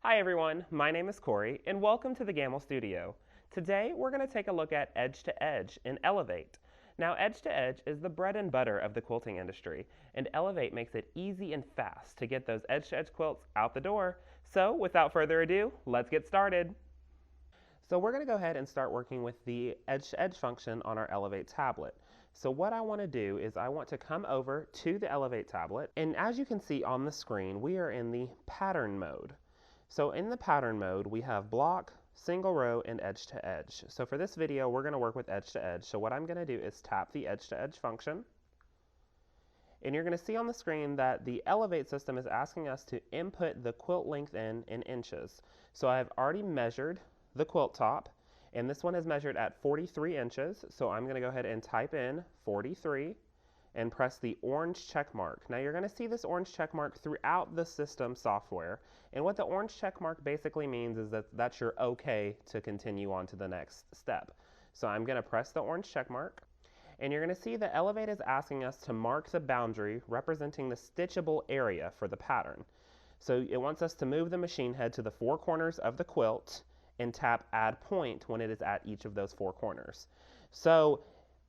Hi everyone, my name is Corey and welcome to the Gamble Studio. Today we're going to take a look at edge to edge in Elevate. Now edge to edge is the bread and butter of the quilting industry, and Elevate makes it easy and fast to get those edge to edge quilts out the door. So without further ado, let's get started. So we're going to go ahead and start working with the edge to edge function on our Elevate tablet. So what I want to do is I want to come over to the Elevate tablet, and as you can see on the screen, we are in the pattern mode. So in the pattern mode, we have block, single row, and edge to edge. So for this video, we're going to work with edge to edge. So what I'm going to do is tap the edge to edge function. And you're going to see on the screen that the Elevate system is asking us to input the quilt length in inches. So I've already measured the quilt top, and this one is measured at 43 inches. So I'm going to go ahead and type in 43 and press the orange check mark. Now you're going to see this orange check mark throughout the system software, and what the orange check mark basically means is that you're okay to continue on to the next step. So I'm going to press the orange check mark, and you're going to see that Elevate is asking us to mark the boundary representing the stitchable area for the pattern. So it wants us to move the machine head to the four corners of the quilt and tap add point when it is at each of those four corners. So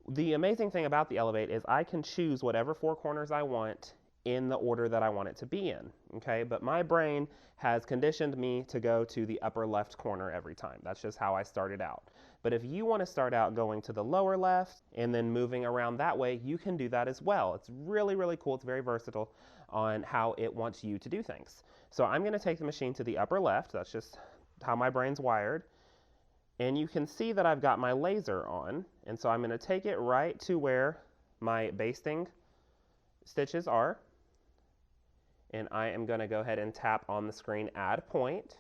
the amazing thing about the Elevate is I can choose whatever four corners I want in the order that I want it to be in, okay? But my brain has conditioned me to go to the upper left corner every time. That's just how I started out. But if you want to start out going to the lower left and then moving around that way, you can do that as well. It's really, really cool. It's very versatile on how it wants you to do things. So I'm going to take the machine to the upper left. That's just how my brain's wired. And you can see that I've got my laser on, and so I'm going to take it right to where my basting stitches are, and I am going to go ahead and tap on the screen add point.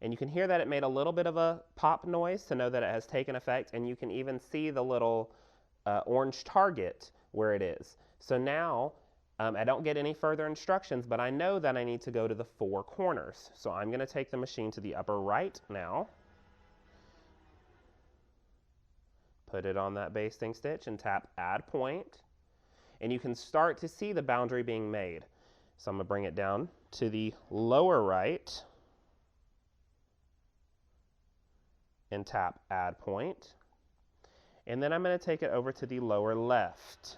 And you can hear that it made a little bit of a pop noise to know that it has taken effect, and you can even see the little orange target where it is. So now I don't get any further instructions, but I know that I need to go to the four corners. So I'm going to take the machine to the upper right now, put it on that basting stitch and tap add point, and you can start to see the boundary being made. So I'm going to bring it down to the lower right and tap add point, and then I'm going to take it over to the lower left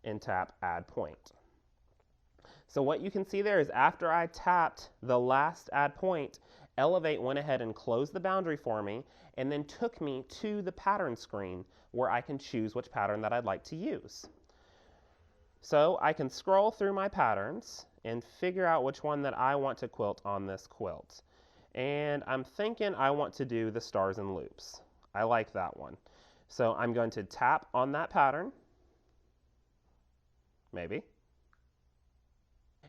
and tap add point. So what you can see there is after I tapped the last add point, Elevate went ahead and closed the boundary for me and then took me to the pattern screen where I can choose which pattern that I'd like to use. So I can scroll through my patterns and figure out which one that I want to quilt on this quilt. And I'm thinking I want to do the stars and loops. I like that one. So I'm going to tap on that pattern. Maybe.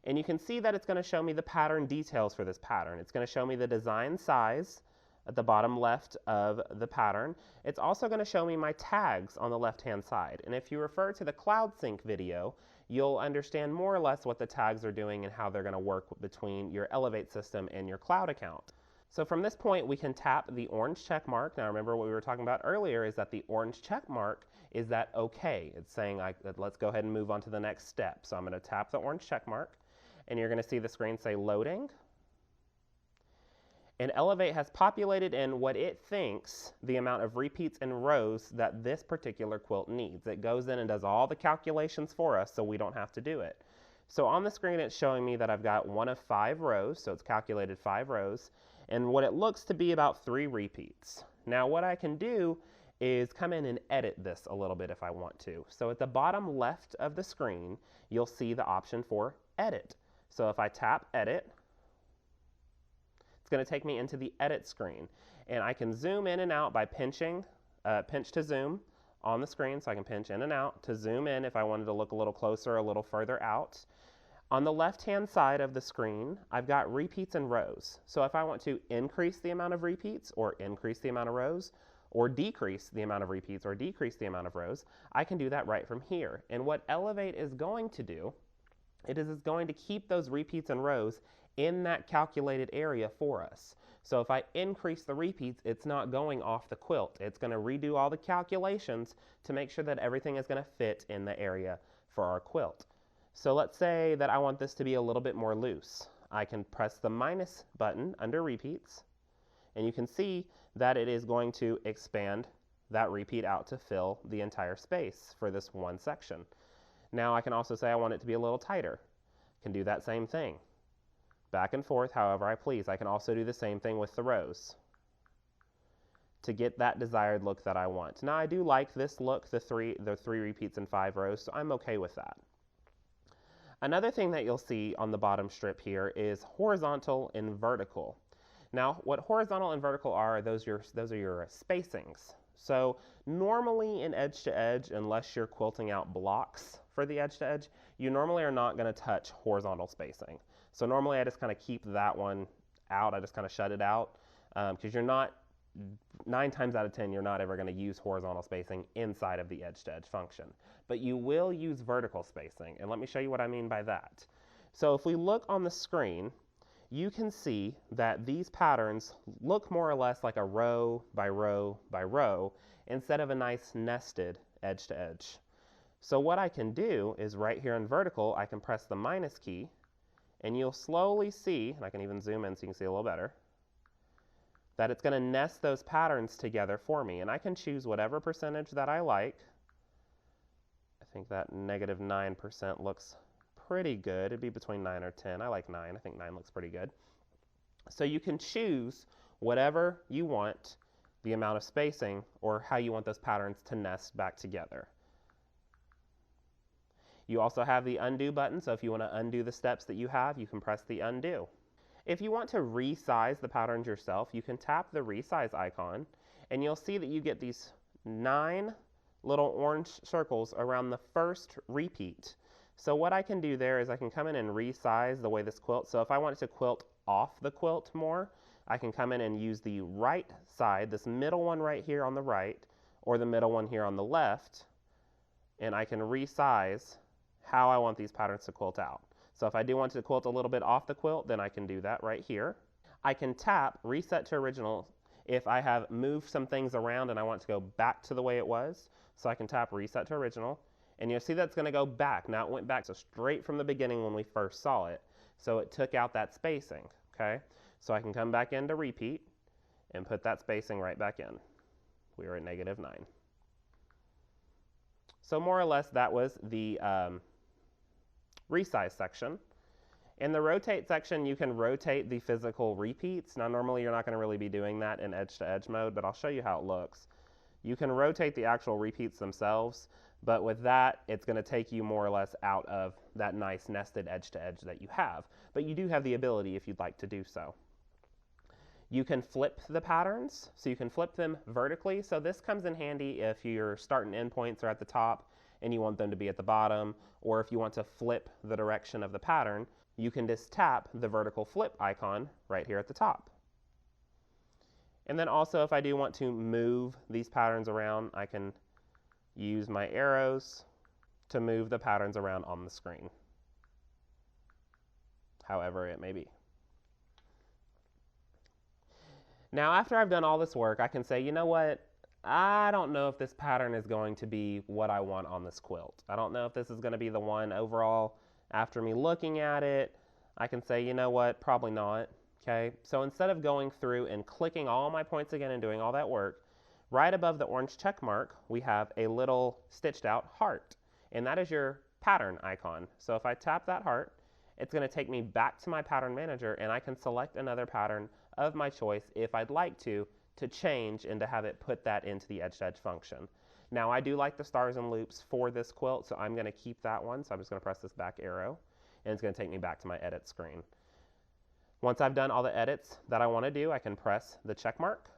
And you can see that it's going to show me the pattern details for this pattern. It's going to show me the design size at the bottom left of the pattern. It's also going to show me my tags on the left-hand side. And if you refer to the Cloud Sync video, you'll understand more or less what the tags are doing and how they're going to work between your Elevate system and your cloud account. So from this point, we can tap the orange check mark. Now remember what we were talking about earlier is that the orange check mark is that okay. It's saying let's go ahead and move on to the next step. So I'm going to tap the orange check mark, and you're going to see the screen say loading. And Elevate has populated in what it thinks the amount of repeats and rows that this particular quilt needs. It goes in and does all the calculations for us so we don't have to do it. So on the screen it's showing me that I've got one of 5 rows, so it's calculated 5 rows, and what it looks to be about 3 repeats. Now what I can do is come in and edit this a little bit if I want to. So at the bottom left of the screen, you'll see the option for edit. So if I tap edit, it's going to take me into the edit screen. And I can zoom in and out by pinching, pinch to zoom on the screen. So I can pinch in and out to zoom in if I wanted to look a little closer, a little further out. On the left-hand side of the screen, I've got repeats and rows. So if I want to increase the amount of repeats or increase the amount of rows, or decrease the amount of repeats or decrease the amount of rows, I can do that right from here. And what Elevate is going to do, it's going to keep those repeats and rows in that calculated area for us. So if I increase the repeats, it's not going off the quilt. It's going to redo all the calculations to make sure that everything is going to fit in the area for our quilt. So let's say that I want this to be a little bit more loose. I can press the minus button under repeats, and you can see that it is going to expand that repeat out to fill the entire space for this one section. Now I can also say I want it to be a little tighter. I can do that same thing. Back and forth however I please. I can also do the same thing with the rows to get that desired look that I want. Now I do like this look, the three repeats and 5 rows, so I'm okay with that. Another thing that you'll see on the bottom strip here is horizontal and vertical. Now, what horizontal and vertical are, those are your spacings. So normally in edge to edge, unless you're quilting out blocks for the edge to edge, you normally are not going to touch horizontal spacing. So normally I just kind of keep that one out. I just kind of shut it out because you're not, 9 times out of 10, you're not ever going to use horizontal spacing inside of the edge to edge function. But you will use vertical spacing, and let me show you what I mean by that. So if we look on the screen, you can see that these patterns look more or less like a row by row by row instead of a nice nested edge to edge. So what I can do is right here in vertical, I can press the minus key, and you'll slowly see, and I can even zoom in so you can see a little better, that it's going to nest those patterns together for me. And I can choose whatever percentage that I like. I think that -9% looks pretty good. It'd be between 9 or 10. I like 9. I think 9 looks pretty good. So you can choose whatever you want, the amount of spacing, or how you want those patterns to nest back together. You also have the undo button, so if you want to undo the steps that you have, you can press the undo. If you want to resize the patterns yourself, you can tap the resize icon, and you'll see that you get these 9 little orange circles around the first repeat. So what I can do there is I can come in and resize the way this quilts. So if I want it to quilt off the quilt more, I can come in and use the right side, this middle one right here on the right, or the middle one here on the left, and I can resize how I want these patterns to quilt out. So if I do want to quilt a little bit off the quilt, then I can do that right here. I can tap Reset to Original if I have moved some things around and I want to go back to the way it was. So I can tap Reset to Original, and you'll see that's going to go back. Now it went back so straight from the beginning when we first saw it. So it took out that spacing, okay? So I can come back into Repeat and put that spacing right back in. We are at -9. So more or less that was the resize section. In the rotate section, you can rotate the physical repeats. Now normally you're not going to really be doing that in edge to edge mode, but I'll show you how it looks. You can rotate the actual repeats themselves, but with that, it's going to take you more or less out of that nice nested edge to edge that you have. But you do have the ability if you'd like to do so. You can flip the patterns, so you can flip them vertically. So this comes in handy if your start and end points are at the top and you want them to be at the bottom, or if you want to flip the direction of the pattern, you can just tap the vertical flip icon right here at the top. And then also if I do want to move these patterns around, I can use my arrows to move the patterns around on the screen, however it may be. Now after I've done all this work, I can say, you know what? I don't know if this pattern is going to be what I want on this quilt. I don't know if this is going to be the one overall. After me looking at it, I can say, you know what? Probably not. Okay, so instead of going through and clicking all my points again and doing all that work, right above the orange check mark, we have a little stitched out heart, and that is your pattern icon. So if I tap that heart, it's going to take me back to my pattern manager, and I can select another pattern of my choice if I'd like to change and to have it put that into the edge to edge function. Now I do like the stars and loops for this quilt, so I'm going to keep that one. So I'm just going to press this back arrow, and it's going to take me back to my edit screen. Once I've done all the edits that I want to do, I can press the check mark,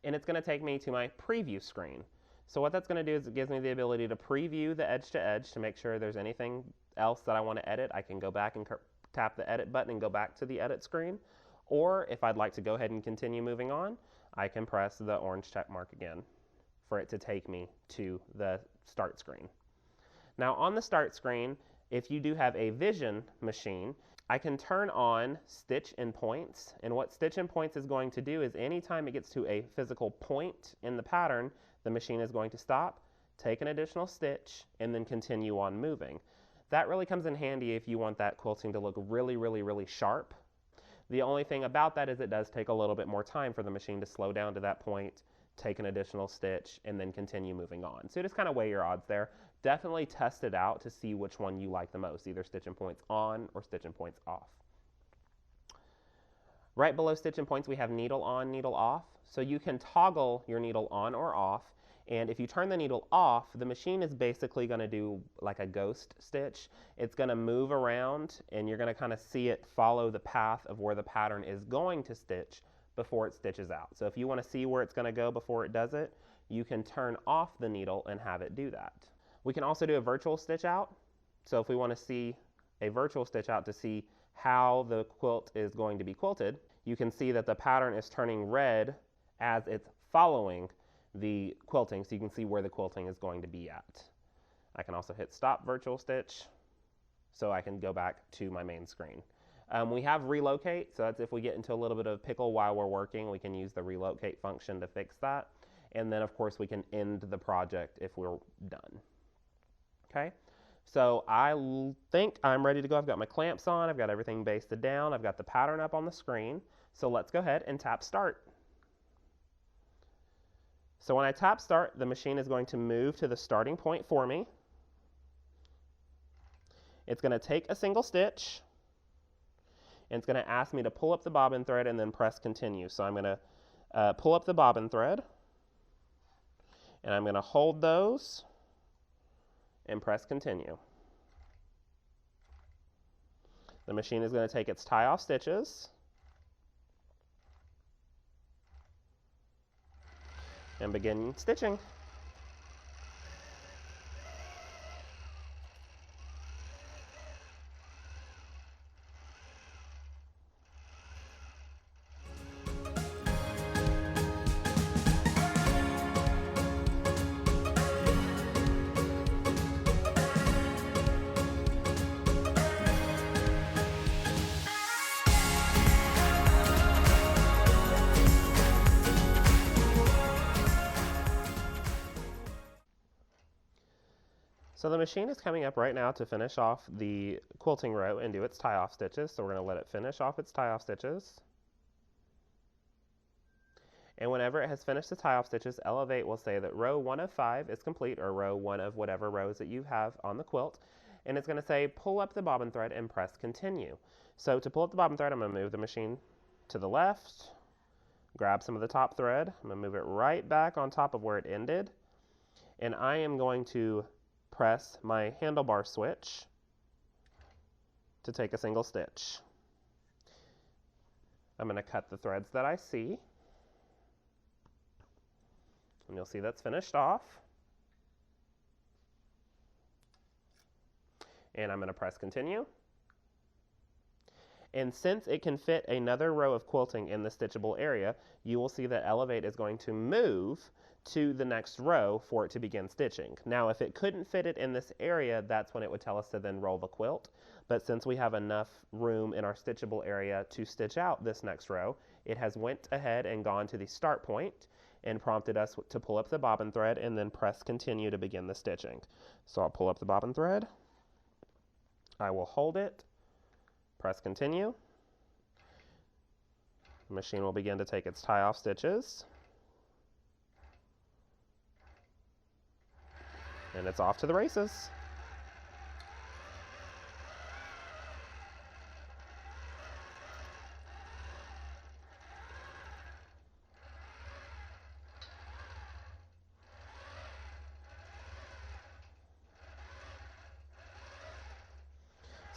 and it's going to take me to my preview screen. So what that's going to do is it gives me the ability to preview the edge to edge to make sure there's anything else that I want to edit. I can go back and tap the edit button and go back to the edit screen. Or if I'd like to go ahead and continue moving on, I can press the orange check mark again for it to take me to the start screen. Now on the start screen, if you do have a vision machine, I can turn on stitch endpoints, and what stitch endpoints is going to do is anytime it gets to a physical point in the pattern, the machine is going to stop, take an additional stitch, and then continue on moving. That really comes in handy if you want that quilting to look really, really, really sharp. The only thing about that is it does take a little bit more time for the machine to slow down to that point, take an additional stitch, and then continue moving on. So just kind of weigh your odds there. Definitely test it out to see which one you like the most, either stitching points on or stitching points off. Right below stitching points, we have needle on, needle off. So you can toggle your needle on or off. And if you turn the needle off, the machine is basically going to do like a ghost stitch. It's going to move around, and you're going to kind of see it follow the path of where the pattern is going to stitch before it stitches out. So if you want to see where it's going to go before it does it, you can turn off the needle and have it do that. We can also do a virtual stitch out. So if we want to see a virtual stitch out to see how the quilt is going to be quilted, you can see that the pattern is turning red as it's following the quilting, so you can see where the quilting is going to be at. I can also hit stop virtual stitch so I can go back to my main screen. We have relocate, so that's if we get into a little bit of pickle while we're working, we can use the relocate function to fix that. And then of course we can end the project if we're done. Okay, so I think I'm ready to go. I've got my clamps on, I've got everything basted down, I've got the pattern up on the screen. So let's go ahead and tap start. So when I tap start, the machine is going to move to the starting point for me. It's going to take a single stitch, and it's going to ask me to pull up the bobbin thread and then press continue. So I'm going to pull up the bobbin thread, and I'm going to hold those and press continue. The machine is going to take its tie off stitches and begin stitching. So the machine is coming up right now to finish off the quilting row and do its tie-off stitches. So we're going to let it finish off its tie-off stitches. And whenever it has finished the tie-off stitches, Elevate will say that row 1 of 5 is complete, or row 1 of whatever rows that you have on the quilt. And it's going to say pull up the bobbin thread and press continue. So to pull up the bobbin thread, I'm going to move the machine to the left, grab some of the top thread. I'm going to move it right back on top of where it ended. And I am going to press my handlebar switch to take a single stitch. I'm going to cut the threads that I see, and you'll see that's finished off. And I'm going to press continue. And since it can fit another row of quilting in the stitchable area, you will see that Elevate is going to move to the next row for it to begin stitching. Now, if it couldn't fit it in this area, that's when it would tell us to then roll the quilt. But since we have enough room in our stitchable area to stitch out this next row, it has went ahead and gone to the start point and prompted us to pull up the bobbin thread and then press continue to begin the stitching. So I'll pull up the bobbin thread, I will hold it, press continue. The machine will begin to take its tie-off stitches. And it's off to the races.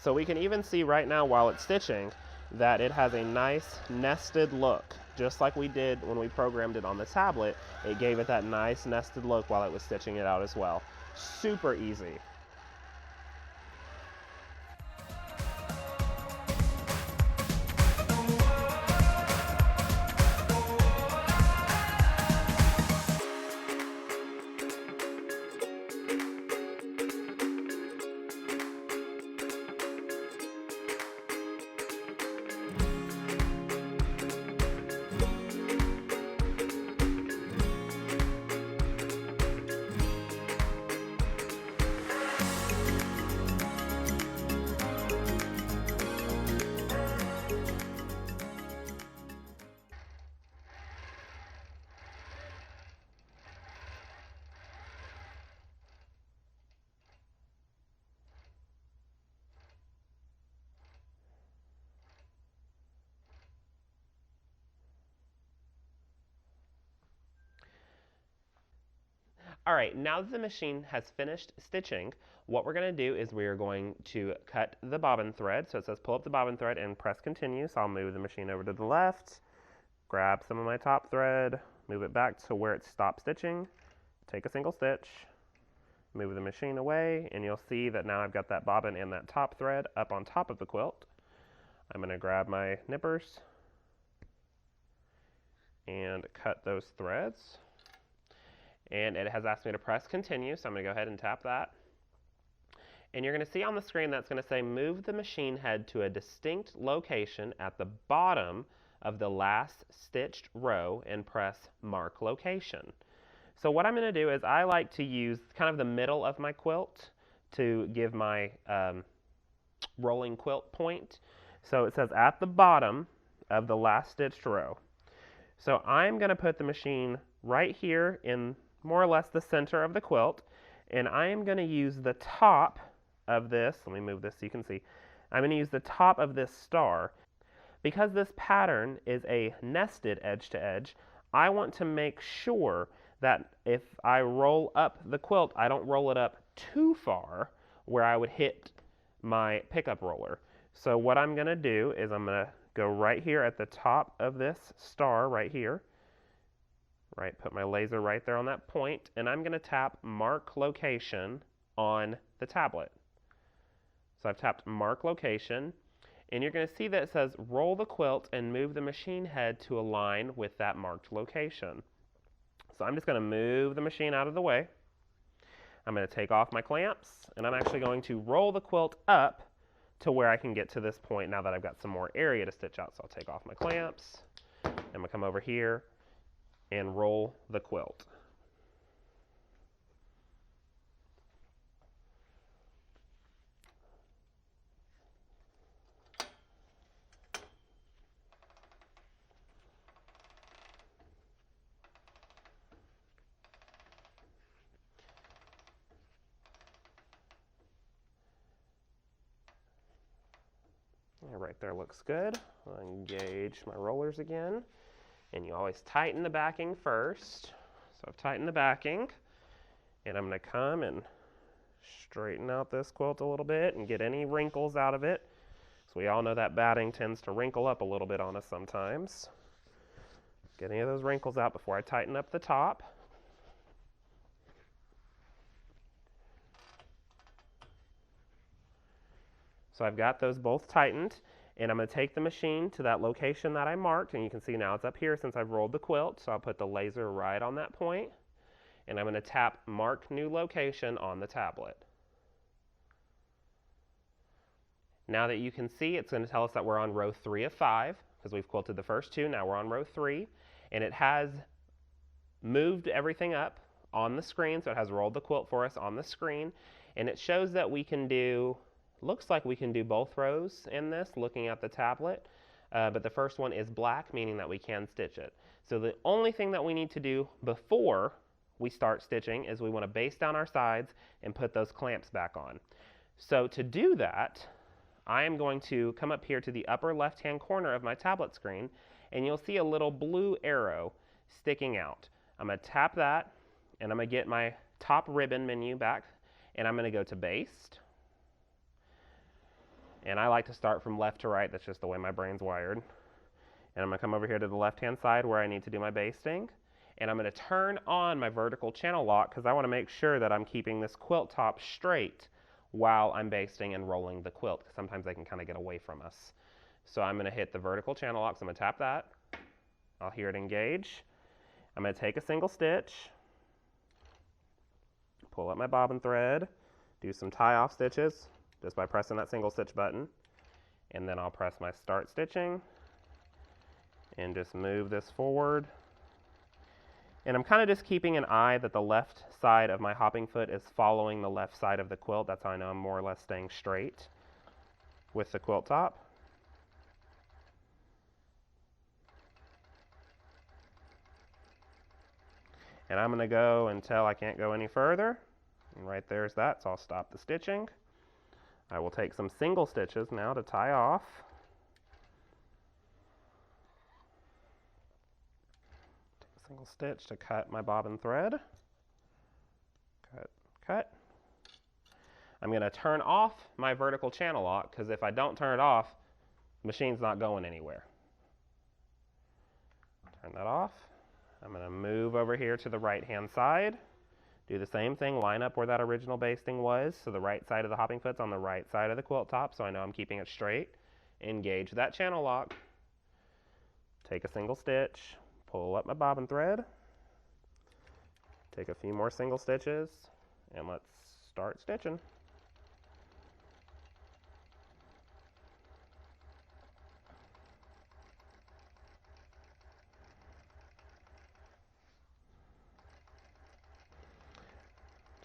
So we can even see right now while it's stitching that it has a nice nested look. Just like we did when we programmed it on the tablet, it gave it that nice nested look while it was stitching it out as well. Super easy. All right, now that the machine has finished stitching, what we're going to do is we are going to cut the bobbin thread. So it says pull up the bobbin thread and press continue. So I'll move the machine over to the left, grab some of my top thread, move it back to where it stopped stitching, take a single stitch, move the machine away, and you'll see that now I've got that bobbin and that top thread up on top of the quilt. I'm going to grab my nippers and cut those threads. And it has asked me to press continue, so I'm going to go ahead and tap that. And you're going to see on the screen that's going to say move the machine head to a distinct location at the bottom of the last stitched row and press mark location. So what I'm going to do is I like to use kind of the middle of my quilt to give my rolling quilt point. So it says at the bottom of the last stitched row. So I'm going to put the machine right here in more or less the center of the quilt, and I am going to use the top of this. Let me move this so you can see. I'm going to use the top of this star. Because this pattern is a nested edge to edge, I want to make sure that if I roll up the quilt, I don't roll it up too far where I would hit my pickup roller. So what I'm going to do is I'm going to go right here at the top of this star right here. Right, put my laser right there on that point, and I'm going to tap mark location on the tablet. So I've tapped mark location, and you're going to see that it says roll the quilt and move the machine head to align with that marked location. So I'm just going to move the machine out of the way. I'm going to take off my clamps, and I'm actually going to roll the quilt up to where I can get to this point now that I've got some more area to stitch out. So I'll take off my clamps, I'm going to come over here and roll the quilt. Right there looks good. I'll engage my rollers again. And you always tighten the backing first. So I've tightened the backing, and I'm going to come and straighten out this quilt a little bit and get any wrinkles out of it. So we all know that batting tends to wrinkle up a little bit on us sometimes. Get any of those wrinkles out before I tighten up the top. So I've got those both tightened, and I'm going to take the machine to that location that I marked, and you can see now it's up here since I've rolled the quilt. So I'll put the laser right on that point, and I'm going to tap mark new location on the tablet. Now that you can see, it's going to tell us that we're on row 3 of 5 because we've quilted the first 2. Now we're on row 3, and it has moved everything up on the screen. So it has rolled the quilt for us on the screen, and it shows that we can do, looks like we can do both rows in this looking at the tablet, but the first one is black, meaning that we can stitch it. So the only thing that we need to do before we start stitching is we want to baste down our sides and put those clamps back on. So to do that, I am going to come up here to the upper left-hand corner of my tablet screen, and you'll see a little blue arrow sticking out. I'm going to tap that, and I'm going to get my top ribbon menu back, and I'm going to go to baste. And I like to start from left to right. That's just the way my brain's wired. And I'm going to come over here to the left-hand side where I need to do my basting. And I'm going to turn on my vertical channel lock because I want to make sure that I'm keeping this quilt top straight while I'm basting and rolling the quilt, because sometimes they can kind of get away from us. So I'm going to hit the vertical channel lock. So I'm going to tap that. I'll hear it engage. I'm going to take a single stitch, pull up my bobbin thread, do some tie-off stitches just by pressing that single stitch button, and then I'll press my start stitching and just move this forward. And I'm kind of just keeping an eye that the left side of my hopping foot is following the left side of the quilt. That's how I know I'm more or less staying straight with the quilt top. And I'm going to go until I can't go any further. And right there's that, so I'll stop the stitching. I will take some single stitches now to tie off. Take a single stitch to cut my bobbin thread. Cut. I'm going to turn off my vertical channel lock because if I don't turn it off, the machine's not going anywhere. Turn that off. I'm going to move over here to the right-hand side. Do the same thing, line up where that original basting was, so the right side of the hopping foot's on the right side of the quilt top, so I know I'm keeping it straight. Engage that channel lock. Take a single stitch, pull up my bobbin thread, take a few more single stitches, and let's start stitching.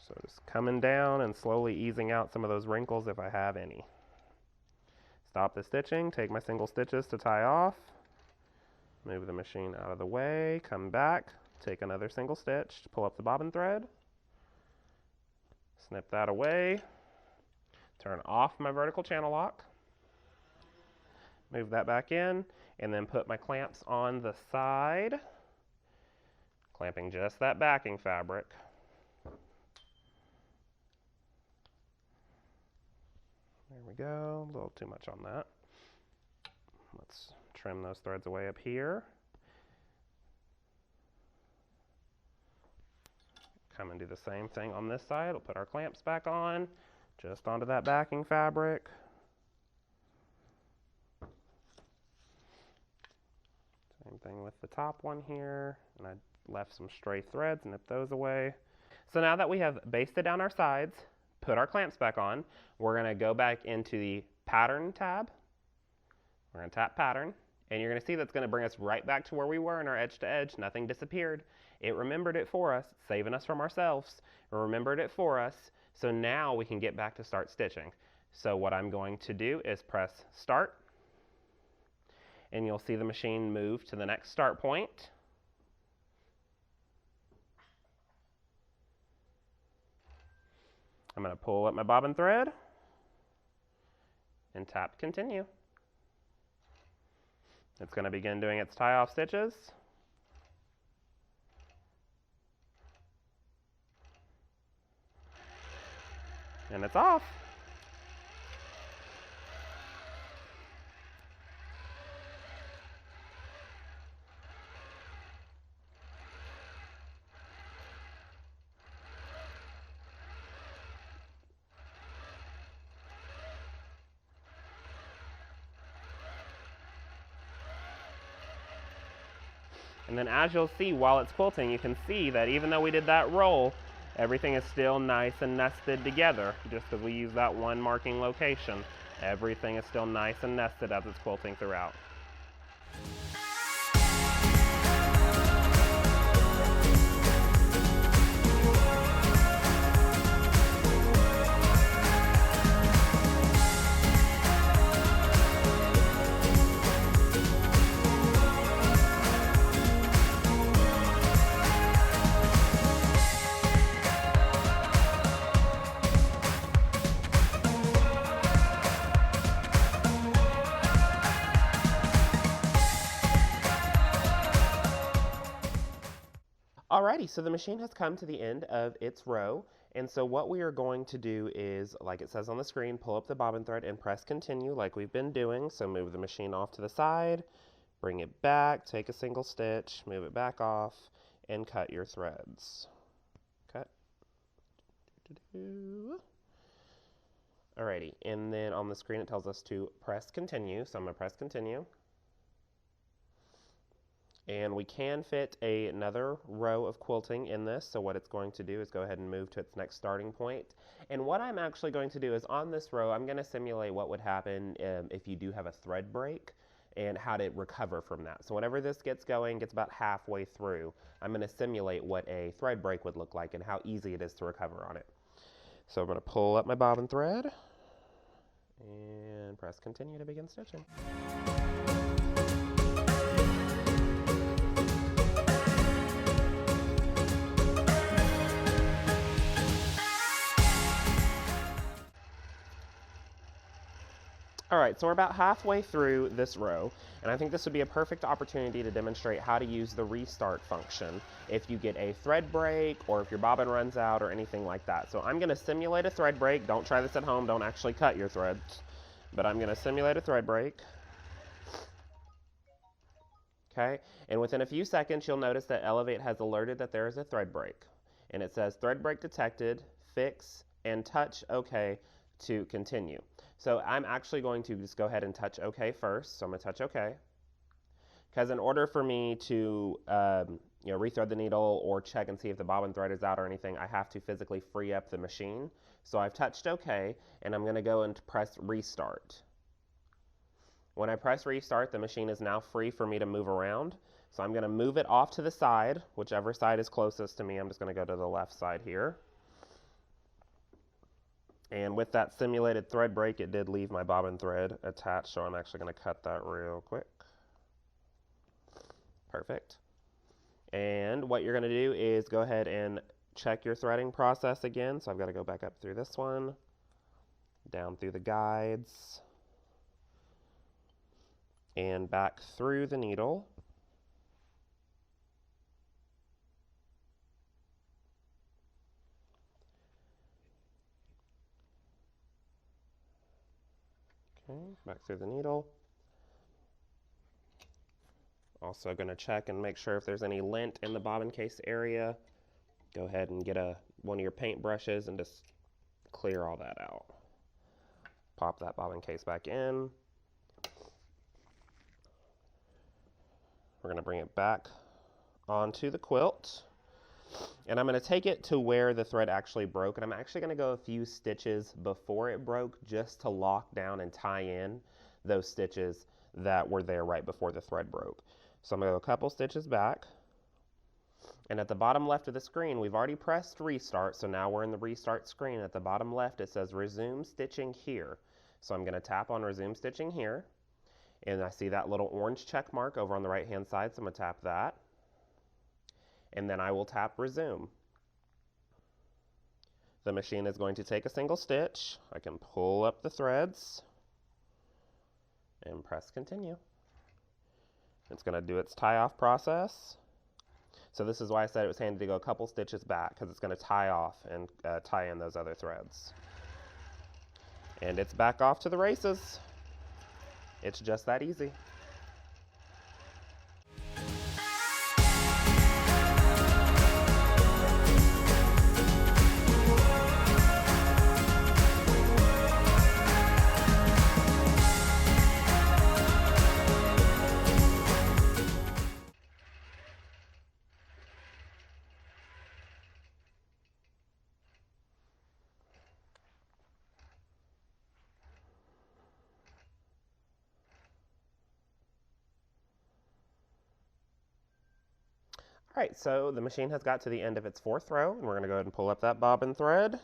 So just coming down and slowly easing out some of those wrinkles if I have any. Stop the stitching, take my single stitches to tie off, move the machine out of the way, come back, take another single stitch to pull up the bobbin thread, snip that away, turn off my vertical channel lock, move that back in, and then put my clamps on the side, clamping just that backing fabric. There we go, a little too much on that. Let's trim those threads away up here. Come and do the same thing on this side. We'll put our clamps back on, just onto that backing fabric. Same thing with the top one here. And I left some stray threads, nip those away. So now that we have basted down our sides, put our clamps back on, we're going to go back into the pattern tab. We're going to tap pattern, and you're going to see that's going to bring us right back to where we were in our edge to edge. Nothing disappeared. It remembered it for us, saving us from ourselves. It remembered it for us, so now we can get back to start stitching. So what I'm going to do is press start, and you'll see the machine move to the next start point. I'm going to pull up my bobbin thread and tap continue. It's going to begin doing its tie-off stitches. And it's off. And then as you'll see while it's quilting, you can see that even though we did that roll, everything is still nice and nested together. Just because we use that one marking location, everything is still nice and nested as it's quilting throughout. Alrighty, so the machine has come to the end of its row, and so what we are going to do is, like it says on the screen, pull up the bobbin thread and press continue like we've been doing. So move the machine off to the side, bring it back, take a single stitch, move it back off, and cut your threads. Cut. Alrighty, and then on the screen it tells us to press continue, so I'm going to press continue. And we can fit another row of quilting in this, so what it's going to do is go ahead and move to its next starting point. And what I'm actually going to do is on this row, I'm going to simulate what would happen if you do have a thread break and how to recover from that. So whenever this gets going, gets about halfway through, I'm going to simulate what a thread break would look like and how easy it is to recover on it. So I'm going to pull up my bobbin thread and press continue to begin stitching. All right, so we're about halfway through this row, and I think this would be a perfect opportunity to demonstrate how to use the restart function if you get a thread break or if your bobbin runs out or anything like that. So I'm going to simulate a thread break. Don't try this at home. Don't actually cut your threads, but I'm going to simulate a thread break. Okay, and within a few seconds, you'll notice that Elevate has alerted that there is a thread break, and it says thread break detected, fix, and touch OK to continue. So I'm actually going to just go ahead and touch OK first. So I'm going to touch OK. Because in order for me to rethread the needle or check and see if the bobbin thread is out or anything, I have to physically free up the machine. So I've touched OK, and I'm going to go and press restart. When I press restart, the machine is now free for me to move around. So I'm going to move it off to the side, whichever side is closest to me. I'm just going to go to the left side here. And with that simulated thread break, it did leave my bobbin thread attached, so I'm actually going to cut that real quick. Perfect. And what you're going to do is go ahead and check your threading process again. So I've got to go back up through this one, down through the guides, and back through the needle. Okay, back through the needle. Also going to check and make sure if there's any lint in the bobbin case area. Go ahead and get one of your paint brushes and just clear all that out. Pop that bobbin case back in. We're going to bring it back onto the quilt. And I'm going to take it to where the thread actually broke, and I'm actually going to go a few stitches before it broke just to lock down and tie in those stitches that were there right before the thread broke. So I'm going to go a couple stitches back, and at the bottom left of the screen we've already pressed restart, so now we're in the restart screen. At the bottom left it says resume stitching here. So I'm going to tap on resume stitching here, and I see that little orange check mark over on the right hand side, so I'm going to tap that. And then I will tap resume. The machine is going to take a single stitch. I can pull up the threads and press continue. It's going to do its tie off process. So this is why I said it was handy to go a couple stitches back, because it's going to tie off and tie in those other threads. And it's back off to the races. It's just that easy. All right, so the machine has got to the end of its fourth row, and we're going to go ahead and pull up that bobbin thread.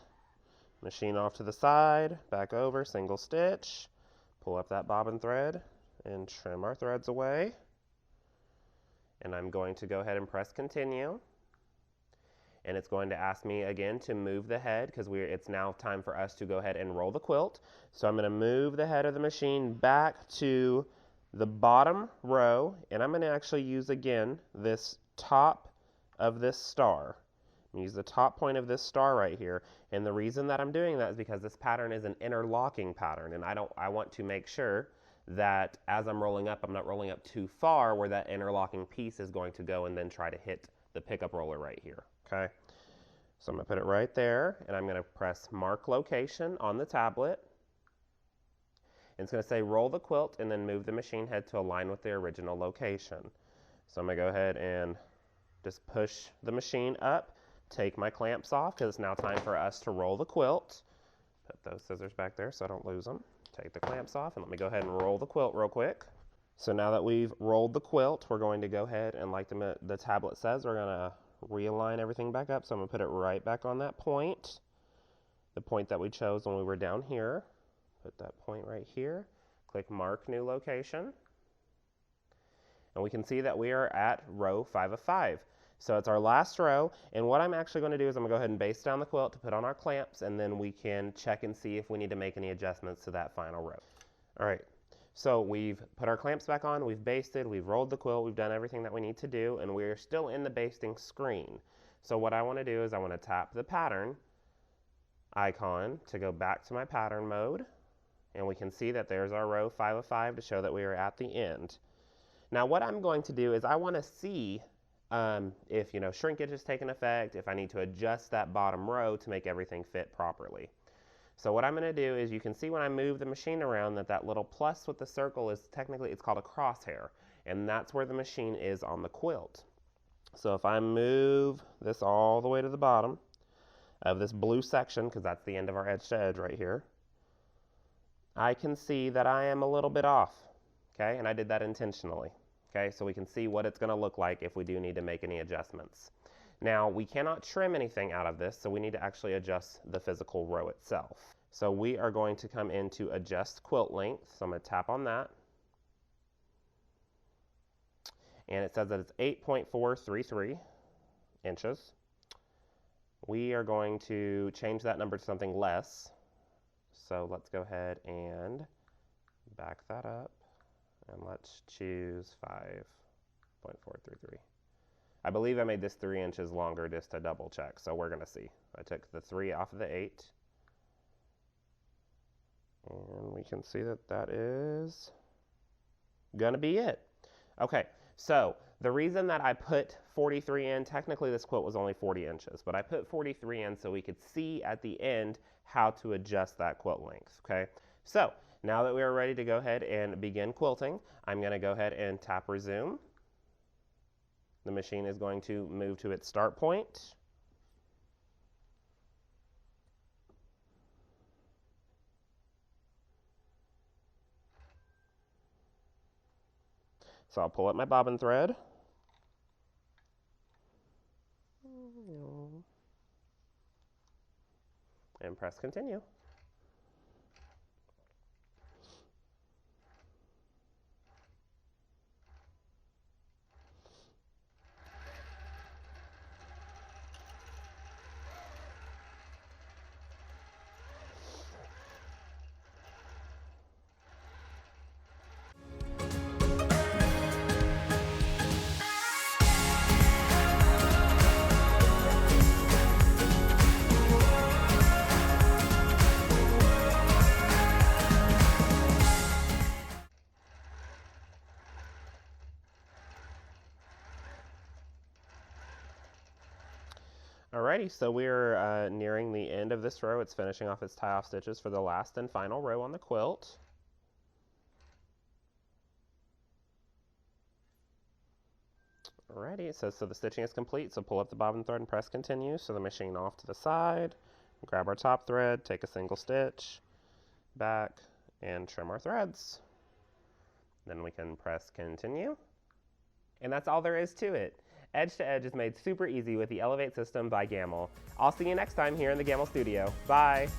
Machine off to the side, back over, single stitch, pull up that bobbin thread, and trim our threads away. And I'm going to go ahead and press continue. And it's going to ask me again to move the head, because it's now time for us to go ahead and roll the quilt. So I'm going to move the head of the machine back to the bottom row, and I'm going to actually use again this top of this star. Use the top point of this star right here, and the reason that I'm doing that is because this pattern is an interlocking pattern, and I want to make sure that as I'm rolling up, I'm not rolling up too far where that interlocking piece is going to go and then try to hit the pickup roller right here. Okay, so I'm going to put it right there, and I'm going to press mark location on the tablet. And it's going to say roll the quilt and then move the machine head to align with the original location. So I'm going to go ahead and just push the machine up, take my clamps off, because it's now time for us to roll the quilt. Put those scissors back there so I don't lose them. Take the clamps off, and let me go ahead and roll the quilt real quick. So now that we've rolled the quilt, we're going to go ahead and, like the tablet says, we're going to realign everything back up. So I'm going to put it right back on that point, the point that we chose when we were down here. Put that point right here. Click mark new location. And we can see that we are at row 5 of 5. So it's our last row, and what I'm actually going to do is I'm going to go ahead and base down the quilt to put on our clamps, and then we can check and see if we need to make any adjustments to that final row. All right, so we've put our clamps back on, we've basted, we've rolled the quilt, we've done everything that we need to do, and we're still in the basting screen. So what I want to do is I want to tap the pattern icon to go back to my pattern mode, and we can see that there's our row 5 of 5 to show that we are at the end. Now what I'm going to do is I want to see if shrinkage has taken effect, if I need to adjust that bottom row to make everything fit properly. So what I'm going to do is you can see when I move the machine around that little plus with the circle is technically, it's called a crosshair, and that's where the machine is on the quilt. So if I move this all the way to the bottom of this blue section, because that's the end of our edge to edge right here, I can see that I am a little bit off, okay, and I did that intentionally, okay, so we can see what it's going to look like if we do need to make any adjustments. Now, we cannot trim anything out of this, so we need to actually adjust the physical row itself. So we are going to come into adjust quilt length, so I'm going to tap on that. And it says that it's 8.433 inches. We are going to change that number to something less. So let's go ahead and back that up, and let's choose 5.433. I believe I made this 3 inches longer just to double check, so we're going to see. I took the 3 off of the 8, and we can see that that is going to be it. Okay, so the reason that I put 43 in, technically this quilt was only 40 inches, but I put 43 in so we could see at the end how to adjust that quilt length, okay? So now that we are ready to go ahead and begin quilting, I'm going to go ahead and tap resume. The machine is going to move to its start point. So I'll pull up my bobbin thread. And press continue. Alrighty, so we're nearing the end of this row. It's finishing off its tie-off stitches for the last and final row on the quilt. Alrighty, it says so the stitching is complete, so pull up the bobbin thread and press continue. So the machine off to the side, grab our top thread, take a single stitch, back, and trim our threads. Then we can press continue. And that's all there is to it. Edge to Edge is made super easy with the Elevate system by Gammill. I'll see you next time here in the Gammill studio. Bye!